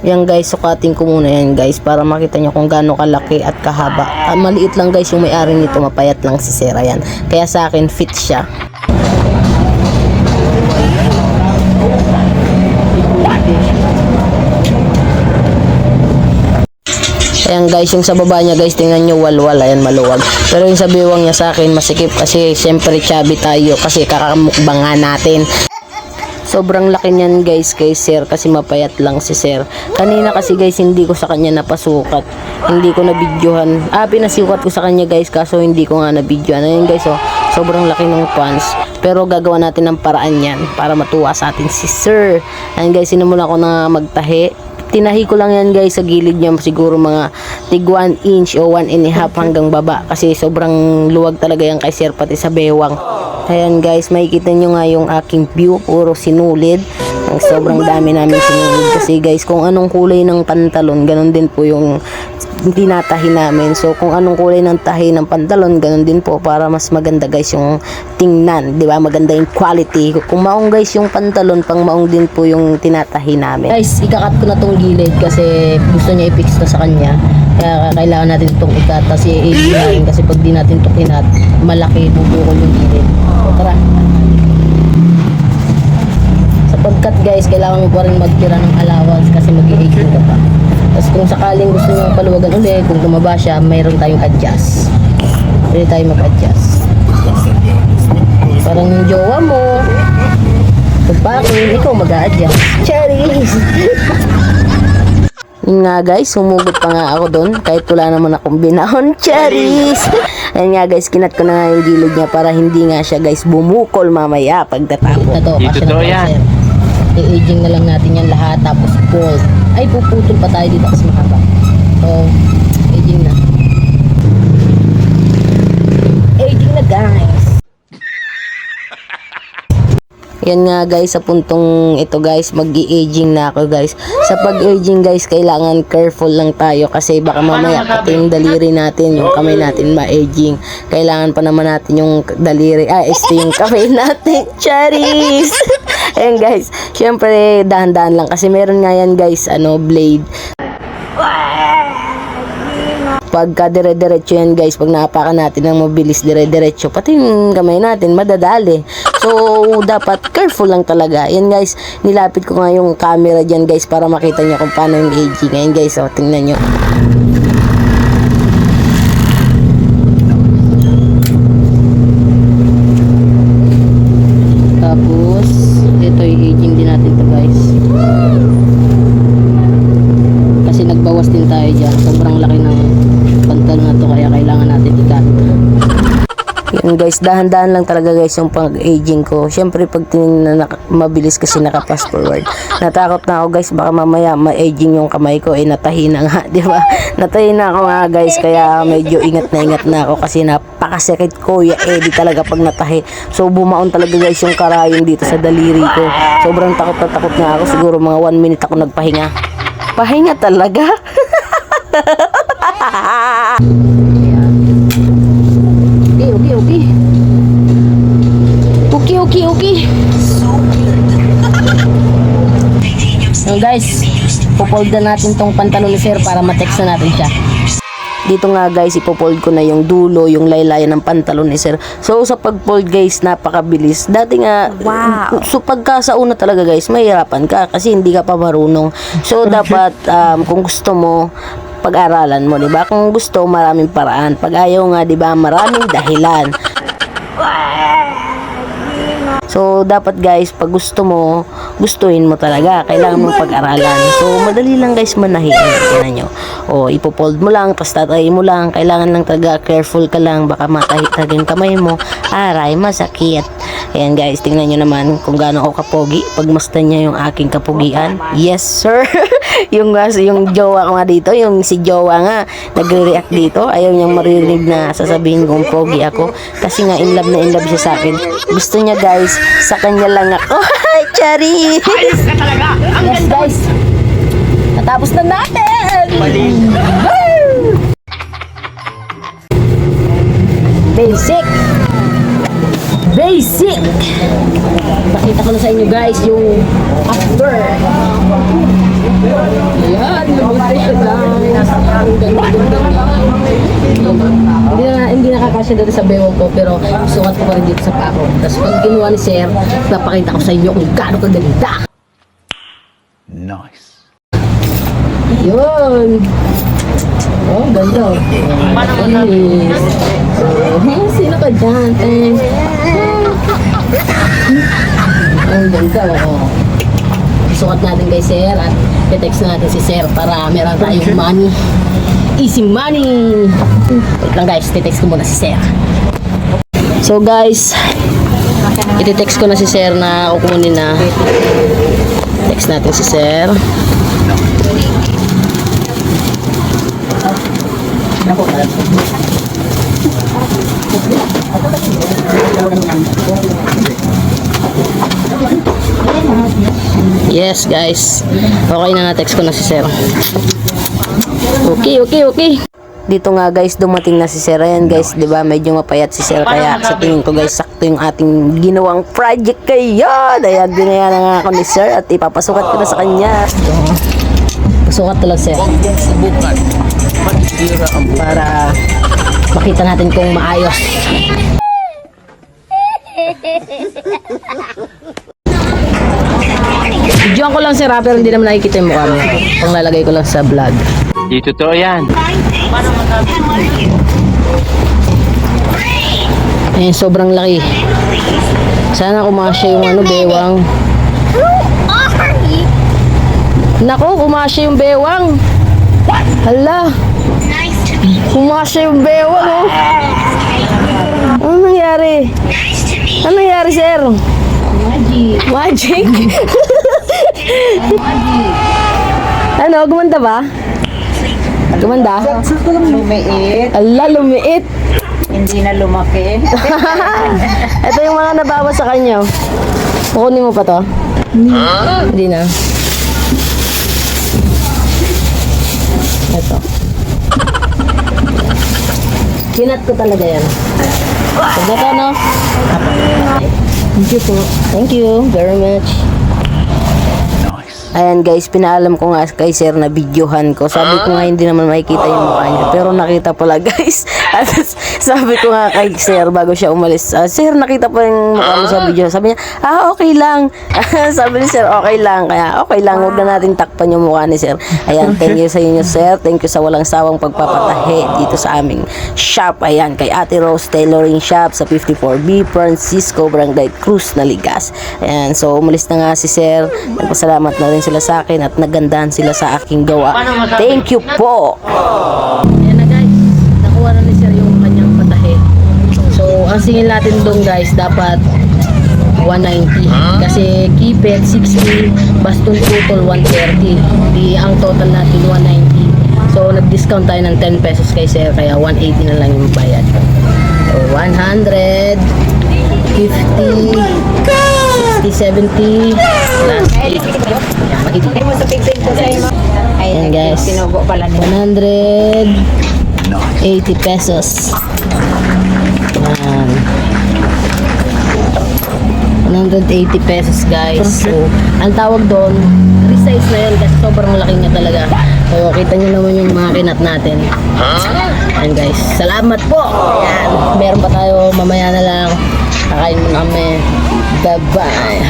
Yan guys, sukatin ko muna yan guys para makita nyo kung gaano kalaki at kahaba. Maliit lang guys yung may-ari nito, mapayat lang si Sir yan. Kaya sa akin fit siya. Ayan guys, yung sa baba niya guys, tingnan nyo, walwal, ayan, maluwag. Pero yung sa biwang niya sa akin, masikip kasi syempre chubby tayo kasi kakamukbangan natin. Sobrang laki niyan guys kay Sir kasi mapayat lang si Sir. Kanina kasi guys, hindi ko sa kanya napasukat. Hindi ko nabidyohan. Pinasukat ko sa kanya guys, kaso hindi ko nga nabidyohan. Ayan guys, oh, sobrang laki ng pants. Pero gagawa natin ng paraan yan para matuwa sa atin si Sir. Ayan guys, sinimula ko na magtahi. Tinahi ko lang yan guys sa gilid niya, siguro mga tig 1 inch o 1.5 hanggang baba kasi sobrang luwag talaga yan kay Sir pati sa bewang. Ayan guys, makikita nyo nga yung aking view, puro sinulid. Ang sobrang dami namin sinulid kasi guys, kung anong kulay ng pantalon, ganun din po yung tinatahi namin. So kung anong kulay ng tahi ng pantalon, ganun din po para mas maganda guys yung tingnan, di ba? Maganda yung quality. Kung maong guys yung pantalon, pang maong din po yung tinatahi namin. Guys, ikakat ko na tong gilid kasi gusto niya i-fix na sa kanya. Kaya kailangan natin itong ikat kasi i-gilid kasi pag di natin ito kinat, malaki bubukol yung gilid. So tara. Sa pagkat guys, kailangan mo pa rin magtira ng allowance kasi mag-i-aging ka pa. Tapos kung sakaling gusto nyo paluwagan ulit, kung tumaba siya, mayroon tayong adjust. Pwede tayo mag-adjust. Parang yung jowa mo, pagpakin, ikaw mag-a-adjust. Cherries! Yun nga guys, sumugot pa nga ako doon kahit wala naman akong binahon. Cherries! Ayan nga guys, kinat ko na nga yung gilid niya para hindi nga siya guys bumukol mamaya pagtatapos. Dito to yan. I-aging na lang natin yan lahat tapos fold. Ay, puputol pa tayo dito kasi mahaba. So, aging na. Aging na guys. Yan nga guys, sa puntong ito guys, mag-i-aging na ako guys. Sa pag-aging guys, kailangan careful lang tayo kasi baka mamaya pati yung daliri natin, yung kamay natin ma-aging. Kailangan pa naman natin yung daliri, ito yung kamay natin. Cherries! Ayan guys, syempre dahan-dahan lang kasi meron nga yan guys, blade. Pagka dire-diretso yan guys, pag naapakan natin ng mabilis dire-diretso, pati yung kamay natin madadali. So dapat careful lang talaga. Yan guys, nilapit ko nga yung camera dyan guys para makita nyo kung paano yung aging. Ayan guys, tingnan nyo. Tapos ito yung aging din natin to guys kasi nagbawas din tayo dyan, sobrang laki ng pantalon na to kaya kailangan natin ikat. Yan guys, dahan-dahan lang talaga guys yung pag-aging ko. Syempre pag tingin na mabilis kasi naka-fast forward. Natakot na ako guys, baka mamaya ma-aging yung kamay ko, natahi na nga, di ba? Natahi na ako nga guys, kaya medyo ingat na ako kasi napakasakit ko, di talaga pag natahi. So bumaon talaga guys yung karayon dito sa daliri ko. Sobrang takot na takot nga ako, siguro mga 1 minute ako nagpahinga. Pahinga talaga. Okay. So guys, pupold na natin tong pantalon ni Sir para ma-text na natin siya. Dito nga guys, ipopold ko na yung dulo, yung laylayan ng pantalon ni Sir. So sa pagpold guys, napakabilis. Dati nga, so pagka sa una talaga guys, mahirapan ka kasi hindi ka pa marunong. So dapat kung gusto mo, pag-aralan mo, 'di ba? Kung gusto, maraming paraan. Pag ayaw nga, 'di ba, maraming dahilan. So dapat guys, pag gusto mo, gustuhin mo talaga. Kailangan mong pag-aralan. So madali lang guys manahin. Tingnan nyo. Ipopold mo lang, tapos tatay mo lang. Kailangan lang talaga, careful ka lang. Baka matahi talaga yung kamay mo. Aray, masakit. Ayan guys, tingnan nyo naman kung gaano ako kapogi. Pagmasdan niya yung aking kapugian. Yes sir. yung jowa ko nga dito, yung si jowa nga nagre-react dito. Ayaw niyang maririnig na sasabihin kong pogi ako. Kasi nga in love siya sa akin. Gusto niya guys, sa kanya lang ako. Hi, Cherry! Ayos ka talaga! Yes guys, natapos na natin! Basic! Pakita ko na sa inyo guys yung after. Ayan. kasi dito sa bewang ko, pero sukat ko pa rin dito sa pako. Tapos pag ginawa ni sir, napakita ko sa inyo kung gaano kaganda. Nice. Yun. Oh, ganda. Yes. Sino ka dyan? Ang ganda. Oh. Sukat natin kay sir at i-text natin si sir para meron tayong money. Easy money. Wait lang guys, i-text ko muna si sir. So guys, i-text ko na si sir na kukunin na. Text natin si sir. Yes guys, okay na, na-text ko na si sir. Okay. Dito nga guys, dumating na si sir. Ayan guys, di ba medyo mapayat si sir. Kaya sa tingin ko guys, sakto yung ating ginawang project kayo. Ayan, dinaya na nga ako ni sir at ipapasukat ko na sa kanya. Pasukat talaga sir. Para makita natin kung maayos. Videoan ko lang sir ha, pero hindi naman nakikita yung mukha mo. Panglalagay ko lang sa vlog. Di totoo yan. Ayan, sobrang laki. Sana kumasya yung ano, bewang. Nako, kumasya yung bewang. Hala. Kumasya yung bewang, oh. Ano nangyari? Ano nangyari, sir? Magic. Ano, gumanda ba? Gumanda? Lumiit. Ala, lumiit. Hindi na lumaki. Ito yung mga nabawas sa kanya. Kukunin mo pa to? Hindi na. Ito. Kinat ko talaga yan. Pagka to, no? Thank you po. Thank you very much. Ayan guys, pinaalam ko nga kay sir na videohan ko. Sabi ko nga hindi naman makikita yung mukha niya. Pero nakita pala guys. At sabi ko nga kay sir bago siya umalis, sir nakita pa yung mukha mo sa video. Sabi niya, okay lang. Sabi ni sir, okay lang. Kaya okay lang, huwag na natin takpan yung mukha ni sir. Ayan, thank you sa inyo sir. Thank you sa walang sawang pagpapatahe dito sa aming shop. Ayan, kay Ate Rose Tailoring Shop sa 54B Francisco Barangay Cruz Naligas. Ayan, so umalis na nga si sir. Nagpasalamat na rin sila sa akin at nagandahan sila sa aking gawa. Thank you po! Ayan na guys, nakuha na ni sir yung kanyang patahe. So, ang singil natin doon guys, dapat 190. Kasi kipet 60, baston putol 130. Di ang total natin 190. So, nag-discount tayo ng 10 pesos kay sir, kaya 180 na lang yung bayad. So, 100, 50, 60, 70, plus 80. Ay mo sa pigpig ko sa imo. Ayan guys, Sinubo pala niya. 180 pesos. Ayan. 180 pesos guys. So, ang tawag doon, resize na yan kasi sobrang laki niya talaga. So, kita nyo naman yung mga kinat natin. Ayan guys, salamat po. Ayan, meron pa tayo mamaya na lang. Kakain muna kami. Bye bye.